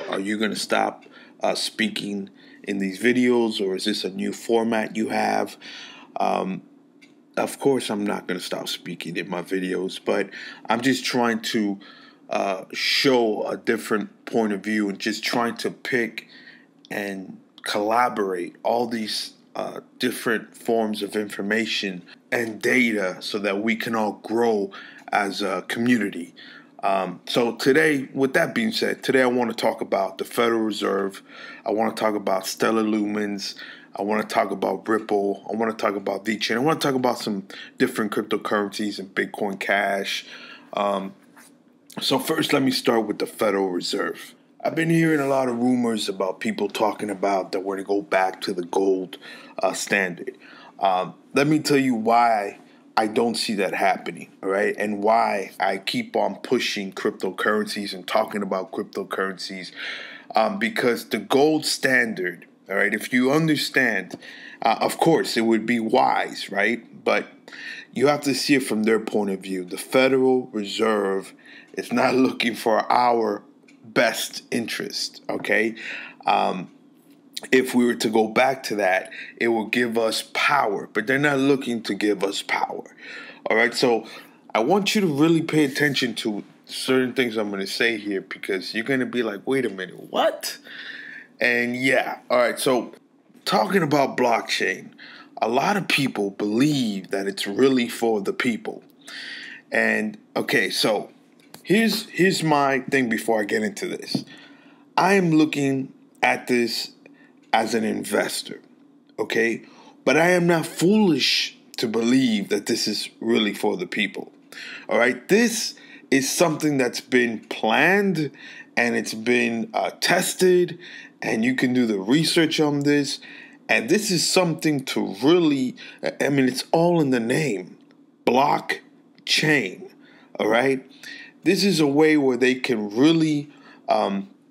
Are you going to stop speaking in these videos, or is this a new format you have? Of course, I'm not going to stop speaking in my videos, but I'm just trying to show a different point of view and just trying to pick and collaborate all these different forms of information and data so that we can all grow as a community. So today, with that being said, today I want to talk about the Federal Reserve. I want to talk about Stellar Lumens. I want to talk about Ripple. I want to talk about VeChain. I want to talk about some different cryptocurrencies and Bitcoin Cash. So first, let me start with the Federal Reserve. I've been hearing a lot of rumors about people talking about that we're going to go back to the gold standard. Let me tell you why I don't see that happening, all right, and why I keep on pushing cryptocurrencies and talking about cryptocurrencies, because the gold standard, all right, if you understand, of course, it would be wise, right, but you have to see it from their point of view. The Federal Reserve is not looking for our best interest, okay? If we were to go back to that, it will give us power, but they're not looking to give us power. All right, so I want you to really pay attention to certain things I'm going to say here, because you're going to be like, wait a minute, what? And yeah, all right, so talking about blockchain, a lot of people believe that it's really for the people. And okay, so here's my thing before I get into this. I am looking at this as an investor, okay? But I am not foolish to believe that this is really for the people, all right? This is something that's been planned and it's been tested, and you can do the research on this. And this is something to really, I mean, it's all in the name, blockchain, all right? This is a way where they can really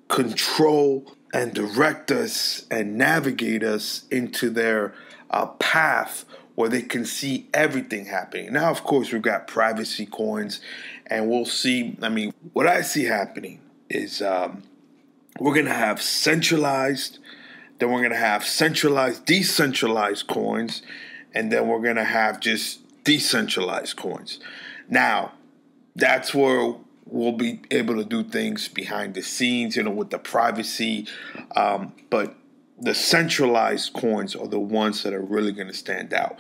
control and direct us and navigate us into their path where they can see everything happening. Now, of course, we've got privacy coins, and we'll see. I mean, what I see happening is we're going to have centralized, then we're going to have centralized, decentralized coins, and then we're going to have just decentralized coins. Now, that's where we'll be able to do things behind the scenes, with the privacy. But the centralized coins are the ones that are really going to stand out.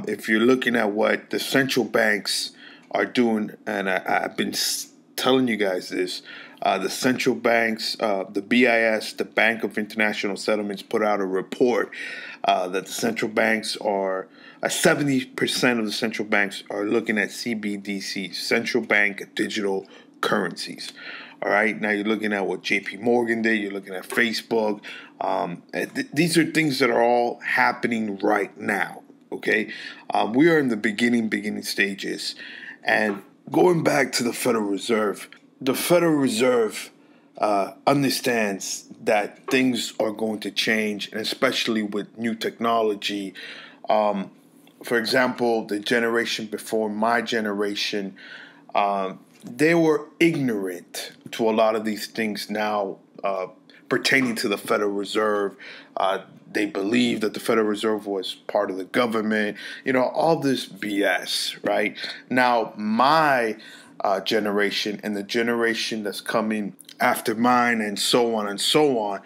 If you're looking at what the central banks are doing, and I've been telling you guys this, the central banks, the BIS, the Bank of International Settlements, put out a report that the central banks are 70% of the central banks are looking at CBDCs, central bank digital currencies. All right. Now you're looking at what JP Morgan did. You're looking at Facebook. These are things that are all happening right now. OK, we are in the beginning stages. And going back to the Federal Reserve, the Federal Reserve understands that things are going to change, and especially with new technology. For example, the generation before my generation, they were ignorant to a lot of these things now pertaining to the Federal Reserve. They believed that the Federal Reserve was part of the government, all this BS, right? Now, my generation and the generation that's coming after mine and so on,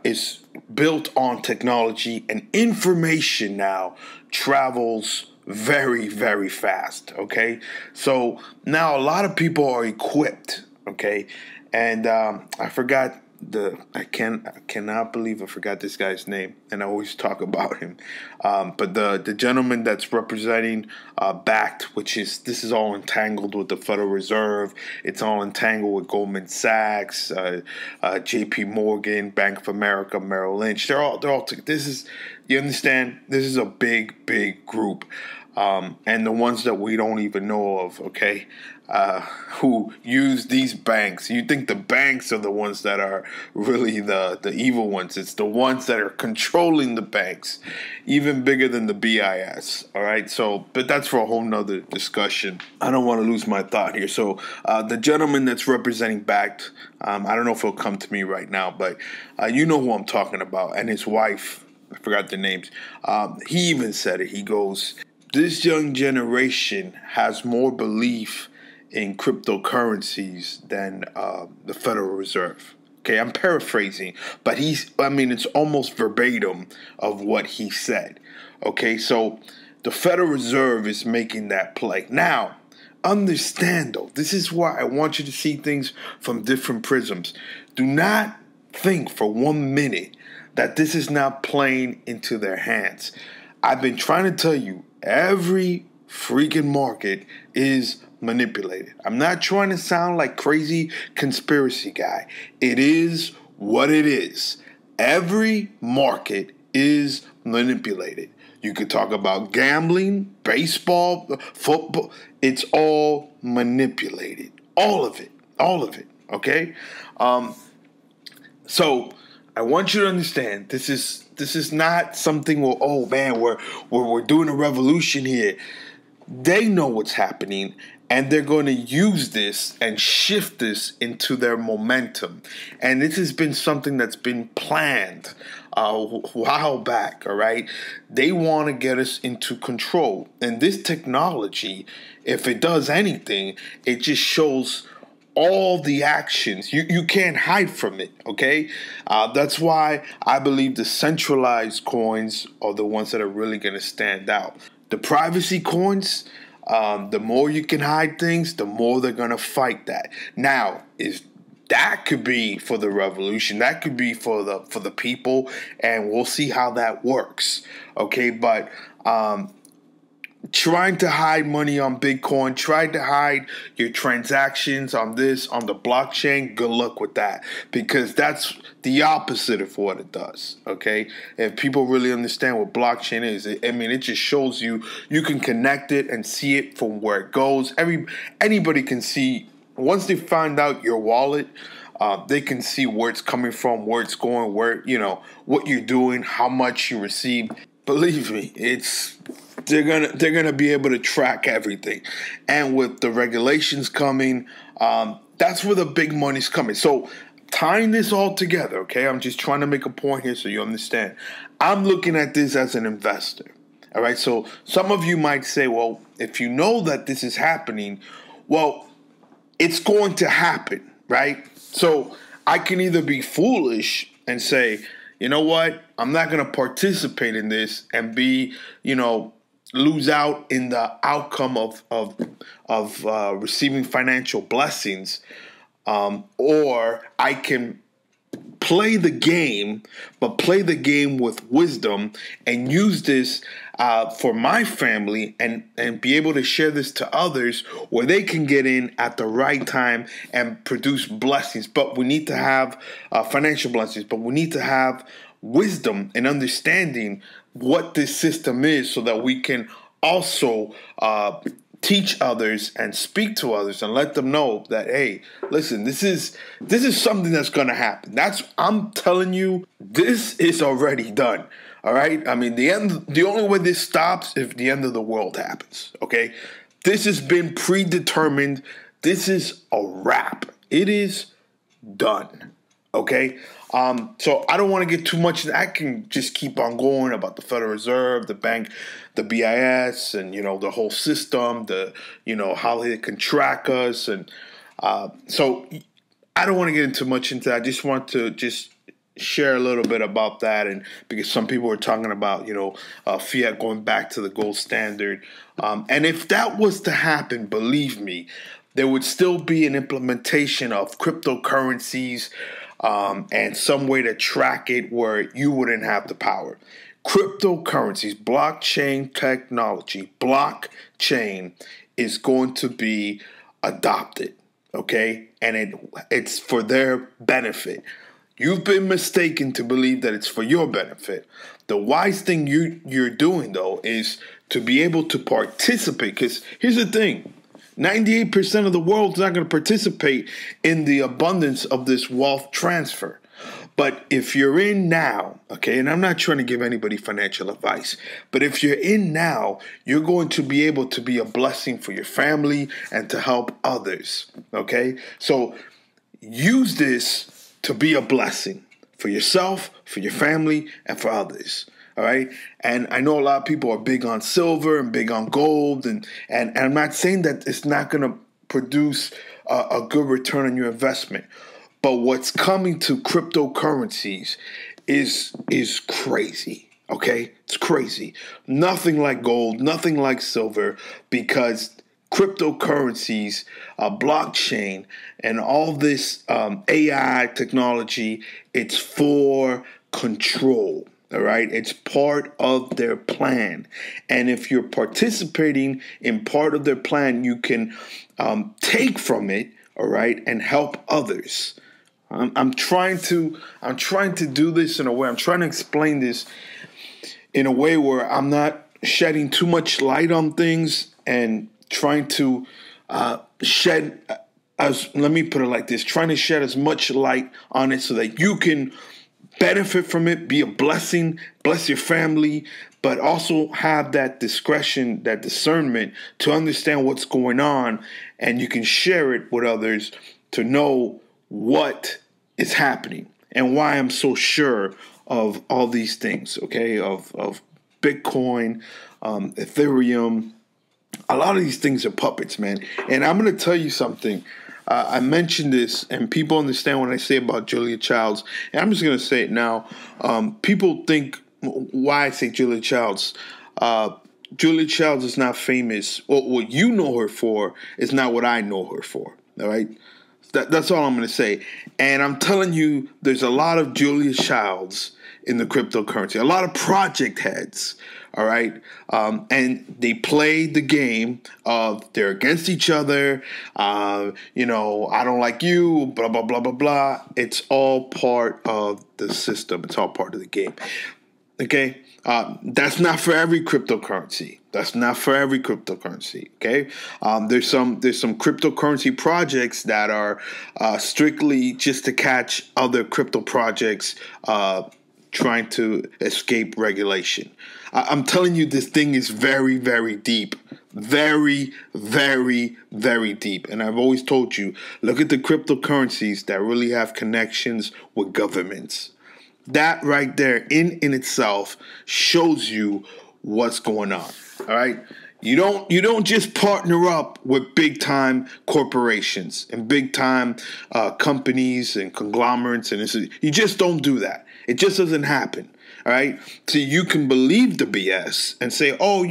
is built on technology, and information now travels very, very fast, okay? So now a lot of people are equipped, okay? And I forgot I cannot believe I forgot this guy's name, and I always talk about him. But the gentleman that's representing Bakkt, this is all entangled with the Federal Reserve. It's all entangled with Goldman Sachs, JP Morgan, Bank of America, Merrill Lynch. They're all. You understand? This is a big group. and the ones that we don't even know of, okay, who use these banks. You think the banks are the ones that are really the evil ones. It's the ones that are controlling the banks, even bigger than the BIS, all right? So, but that's for a whole nother discussion. I don't want to lose my thought here. So the gentleman that's representing Bakkt, I don't know if he'll come to me right now, but you know who I'm talking about, and his wife, I forgot their names. He even said it. He goes, this young generation has more belief in cryptocurrencies than the Federal Reserve. Okay, I'm paraphrasing, but it's almost verbatim of what he said. Okay, so the Federal Reserve is making that play. Now, understand though, this is why I want you to see things from different prisms. Do not think for 1 minute that this is not playing into their hands. I've been trying to tell you, every freaking market is manipulated. I'm not trying to sound like crazy conspiracy guy. It is what it is. Every market is manipulated. You could talk about gambling, baseball, football. It's all manipulated. All of it. All of it. Okay? So I want you to understand this is not something where, oh man, we're doing a revolution here. They know what's happening, and they're going to use this and shift this into their momentum. And this has been something that's been planned a while back, all right? They want to get us into control. And this technology, if it does anything, it just shows all the actions. You can't hide from it, okay? That's why I believe the centralized coins are the ones that are really going to stand out. The privacy coins, the more you can hide things, the more they're going to fight that. Now, that could be for the revolution. That could be for the people, and we'll see how that works, okay? But trying to hide money on Bitcoin, trying to hide your transactions on this, on the blockchain, good luck with that, because that's the opposite of what it does, okay? If people really understand what blockchain is, it just shows you can connect it and see it from where it goes. Anybody can see, once they find out your wallet, they can see where it's coming from, where it's going, where, what you're doing, how much you receive. Believe me, they're gonna be able to track everything, and with the regulations coming, that's where the big money's coming. So tying this all together, okay, I'm just trying to make a point here so you understand. I'm looking at this as an investor, all right? So some of you might say, well, if you know that this is happening, well, it's going to happen, right? So I can either be foolish and say, you know what, I'm not going to participate in this and be, lose out in the outcome of receiving financial blessings, or I can play the game, but play the game with wisdom and use this for my family and be able to share this to others where they can get in at the right time and produce blessings. But we need to have financial blessings, but we need to have wisdom and understanding what this system is so that we can also teach others and speak to others and let them know that, hey, listen, this is something that's going to happen. I'm telling you, this is already done. All right. The only way this stops if the end of the world happens. OK, this has been predetermined. This is a wrap. It is done. OK, so I don't want to get too much. I can just keep on going about the Federal Reserve, the bank, the BIS, and the whole system, how they can track us, and so I don't want to get into much into that. I just want to share a little bit about that, and because some people are talking about fiat going back to the gold standard, and if that was to happen, believe me, there would still be an implementation of cryptocurrencies. And some way to track it where you wouldn't have the power. Cryptocurrencies, blockchain technology, blockchain is going to be adopted, okay? And it's for their benefit. You've been mistaken to believe that it's for your benefit. The wise thing you're doing, though, is to be able to participate. Because here's the thing. 98% of the world's not going to participate in the abundance of this wealth transfer. But if you're in now, okay, and I'm not trying to give anybody financial advice, but if you're in now, you're going to be able to be a blessing for your family and to help others, okay? So use this to be a blessing for yourself, for your family, and for others. All right. And I know a lot of people are big on silver and big on gold. And I'm not saying that it's not going to produce a good return on your investment. But what's coming to cryptocurrencies is crazy. OK, it's crazy. Nothing like gold, nothing like silver, because cryptocurrencies, blockchain, and all this AI technology, it's for control. All right. It's part of their plan. And if you're participating in part of their plan, you can take from it. All right. And help others. I'm trying to do this in a way. I'm trying to explain this in a way where I'm not shedding too much light on things and trying to let me put it like this, trying to shed as much light on it so that you can benefit from it, be a blessing, bless your family, but also have that discretion, that discernment to understand what's going on, and you can share it with others to know what is happening and why I'm so sure of all these things, okay, of Bitcoin, Ethereum. A lot of these things are puppets, man. And I'm going to tell you something. I mentioned this, and people understand what I say about Julia Childs. And I'm just going to say it now. People think why I say Julia Childs. Julia Childs is not famous. Well, what you know her for is not what I know her for. All right? That's all I'm going to say. And I'm telling you, there's a lot of Julia Childs in the cryptocurrency, a lot of project heads. All right. And they play the game of they're against each other. I don't like you, blah, blah, blah, blah, blah. It's all part of the system. It's all part of the game. Okay. That's not for every cryptocurrency. Okay. There's some cryptocurrency projects that are strictly just to catch other crypto projects trying to escape regulation. I'm telling you, this thing is very, very deep. Very, very, very deep. And I've always told you, look at the cryptocurrencies that really have connections with governments. That right there in itself shows you what's going on. All right. You don't just partner up with big time corporations and big time companies and conglomerates, and you just don't do that. It just doesn't happen. All right. So you can believe the BS and say, oh,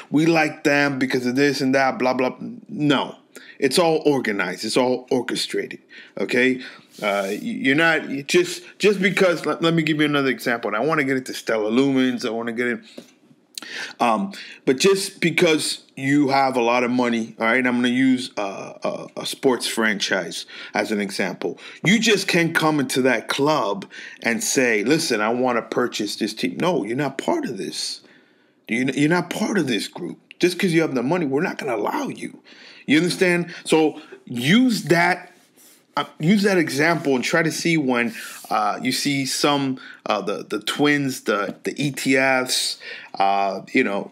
we like them because of this and that, blah, blah. No, it's all organized. It's all orchestrated. OK, you're not just because. Let me give you another example. And I want to get into Stellar Lumens. I want to get in. But just because you have a lot of money, all right, I'm going to use a sports franchise as an example. You just can't come into that club and say, listen, I want to purchase this team. No, you're not part of this. You're not part of this group. Just because you have the money, we're not going to allow you. You understand? So use that example and try to see when you see some the twins, the ETFs,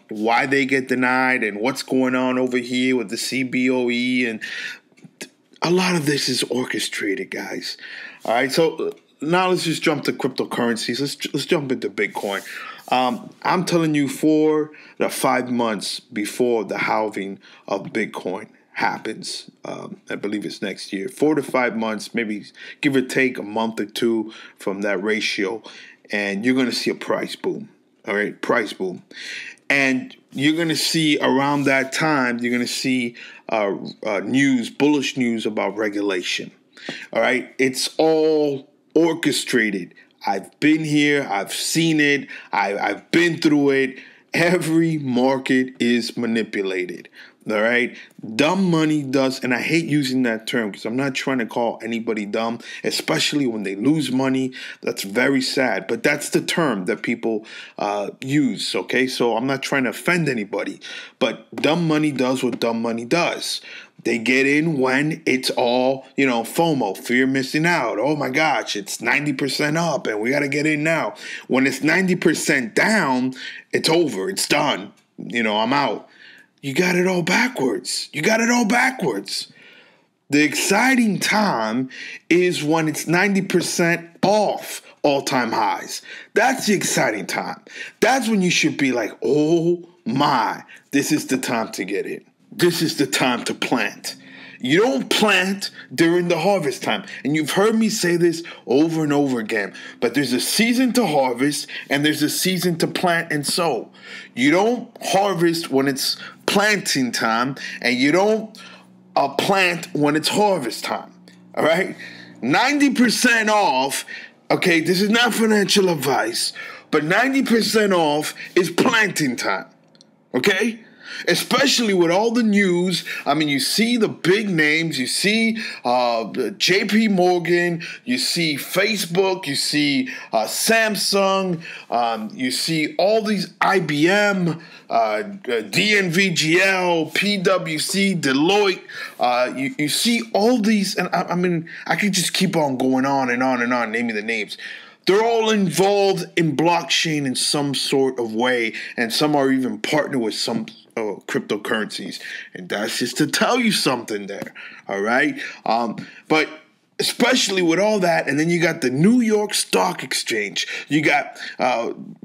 why they get denied and what's going on over here with the CBOE, and a lot of this is orchestrated, guys. All right, so now let's just jump to cryptocurrencies. Let's jump into Bitcoin. I'm telling you, for the 5 months before the halving of Bitcoin happens, I believe it's next year, 4 to 5 months, maybe give or take a month or two from that ratio, and you're going to see a price boom. All right, price boom. And you're going to see around that time, you're going to see bullish news about regulation. All right, it's all orchestrated. I've been here. I've seen it. I've been through it. Every market is manipulated. All right. Dumb money does, and I hate using that term because I'm not trying to call anybody dumb, especially when they lose money. That's very sad. But that's the term that people use. Okay. So I'm not trying to offend anybody, but dumb money does what dumb money does. They get in when it's all, FOMO, fear of missing out. Oh my gosh, it's 90% up and we got to get in now. When it's 90% down, it's over. It's done. I'm out. You got it all backwards. The exciting time is when it's 90% off all-time highs. That's the exciting time. That's when you should be like, oh my, this is the time to get in. This is the time to plant. You don't plant during the harvest time. And you've heard me say this over and over again. But there's a season to harvest and there's a season to plant and sow. You don't harvest when it's planting time and you don't plant when it's harvest time. All right? 90% off. Okay, this is not financial advice. But 90% off is planting time. Okay? Especially with all the news. I mean, you see the big names. You see JP Morgan. You see Facebook. You see Samsung. You see all these IBM, DNVGL, PwC, Deloitte. You see all these. And I mean, I could just keep on going on and on and on, naming the names. They're all involved in blockchain in some sort of way, and some are even partnered with some cryptocurrencies. And that's just to tell you something there, all right? But especially with all that, and then you got the New York Stock Exchange. You got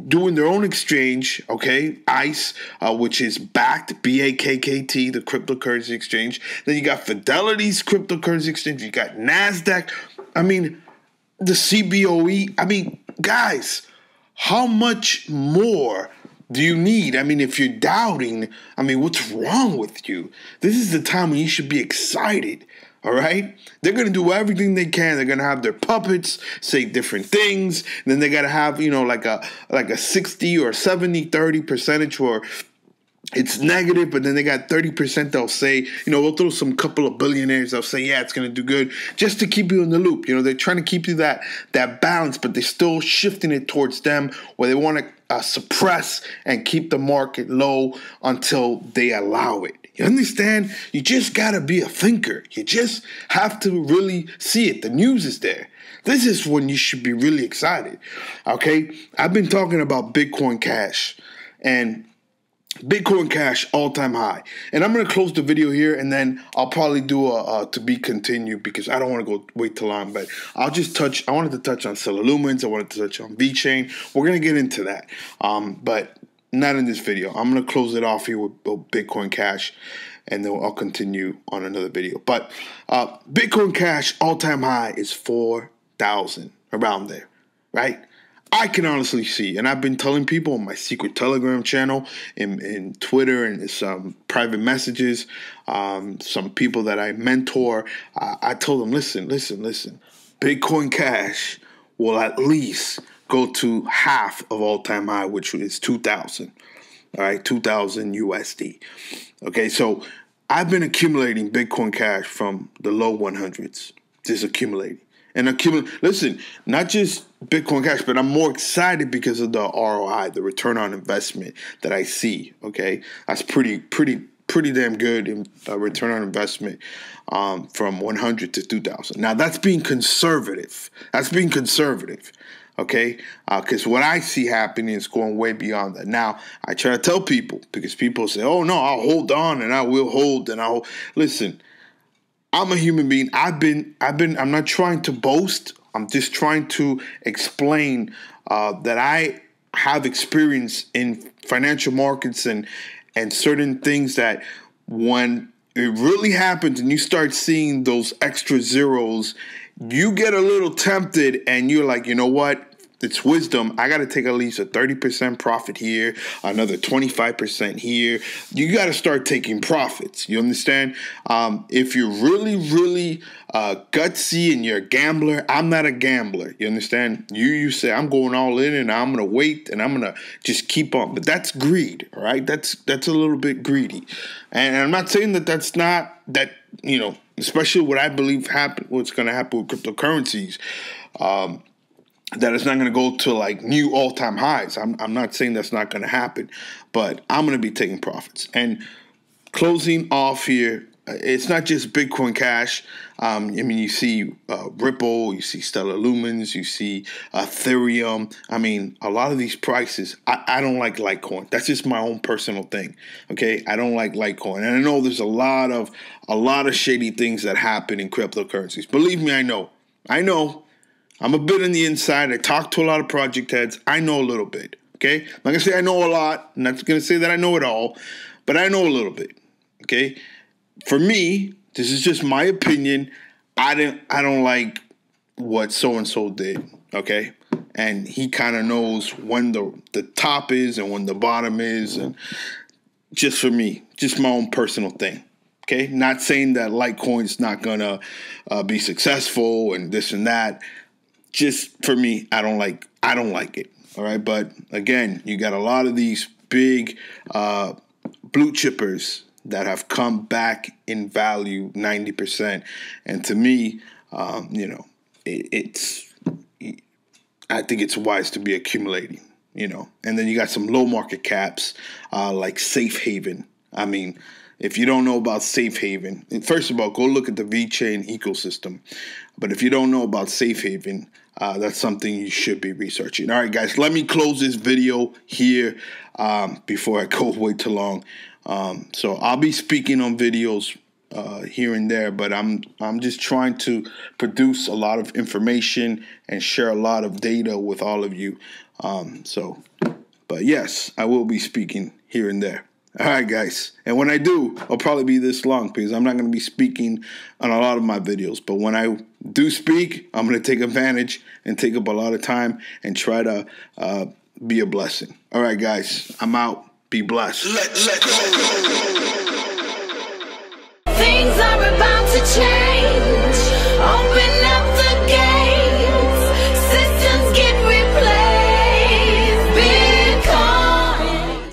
doing their own exchange, okay, ICE, which is Bakkt, BAKKT, the cryptocurrency exchange. Then you got Fidelity's cryptocurrency exchange. You got NASDAQ. I mean, the CBOE. I mean, guys, how much more do you need? I mean, if you're doubting, I mean, what's wrong with you? This is the time when you should be excited, all right? They're going to do everything they can. They're going to have their puppets say different things. And then they got to have, like a 60 or 70, 30 percentage where it's negative, but then they got 30% they'll say, we'll throw some couple of billionaires, they'll say, yeah, it's going to do good, just to keep you in the loop. They're trying to keep you that balance, but they're still shifting it towards them where they want to suppress and keep the market low until they allow it. You understand? You just got to be a thinker. You just have to really see it. The news is there. This is when you should be really excited. Okay? I've been talking about Bitcoin Cash and Bitcoin Cash all-time high. And I'm going to close the video here, and then I'll probably do a to be continued because I don't want to go wait too long. But I wanted to touch on Stellar Lumens. I wanted to touch on VeChain. We're going to get into that, but not in this video. I'm going to close it off here with Bitcoin Cash, and then I'll continue on another video. But Bitcoin Cash all-time high is 4,000, around there, right? I can honestly see, and I've been telling people on my secret Telegram channel, in Twitter, and some private messages, some people that I mentor, I told them, listen, Bitcoin Cash will at least go to half of all-time high, which is 2,000, all right, 2,000 USD. Okay, so I've been accumulating Bitcoin Cash from the low 100s, just accumulating. And listen, not just Bitcoin Cash, but I'm more excited because of the ROI, the return on investment that I see. Okay, that's pretty damn good in return on investment from 100 to 2,000. Now that's being conservative. Okay, because what I see happening is going way beyond that. Now I try to tell people, because people say, "Oh no, I'll hold on and I will hold and I'll listen." I'm a human being. I'm not trying to boast. I'm just trying to explain that I have experience in financial markets and certain things that when it really happens and you start seeing those extra zeros, you get a little tempted and you're like, you know what? it's wisdom. I got to take at least a 30% profit here, another 25% here. You got to start taking profits. You understand? If you're really, really gutsy and you're a gambler, I'm not a gambler. You understand? You say, I'm going all in and I'm going to wait and I'm going to just keep on. But that's greed, all right? That's a little bit greedy. And I'm not saying that that's not, that, you know, especially what I believe what's going to happen with cryptocurrencies, that it's not going to go to like new all-time highs. I'm not saying that's not going to happen, but I'm going to be taking profits. And closing off here, it's not just Bitcoin Cash. I mean, you see Ripple, you see Stellar Lumens, you see Ethereum. I mean, a lot of these prices, I don't like Litecoin. That's just my own personal thing. Okay, I don't like Litecoin, and I know there's a lot of shady things that happen in cryptocurrencies. Believe me, I know. I'm a bit on the inside. I talk to a lot of project heads. I know a little bit. Okay, I'm not gonna say I know a lot. I'm not gonna say that I know it all, but I know a little bit. Okay. For me, this is just my opinion. I don't like what so-and-so did, okay? And he kind of knows when the top is and when the bottom is. And just for me, just my own personal thing, okay? Not saying that Litecoin's not going to be successful and this and that. Just for me, I don't like it, all right? But again, you got a lot of these big blue chippers that have come back in value 90%. And to me, you know, I think it's wise to be accumulating, you know. And then you got some low market caps like Safe Haven. I mean, if you don't know about Safe Haven, first of all, go look at the VeChain ecosystem. But if you don't know about Safe Haven, that's something you should be researching. All right, guys, let me close this video here before I go way too long. So I'll be speaking on videos here and there, but I'm just trying to produce a lot of information and share a lot of data with all of you. But yes, I will be speaking here and there. All right, guys. And when I do, I'll probably be this long because I'm not going to be speaking on a lot of my videos. But when I do speak, I'm going to take advantage and take up a lot of time and try to be a blessing. All right, guys. I'm out. Be blessed. Let's go. Things are about to change. Open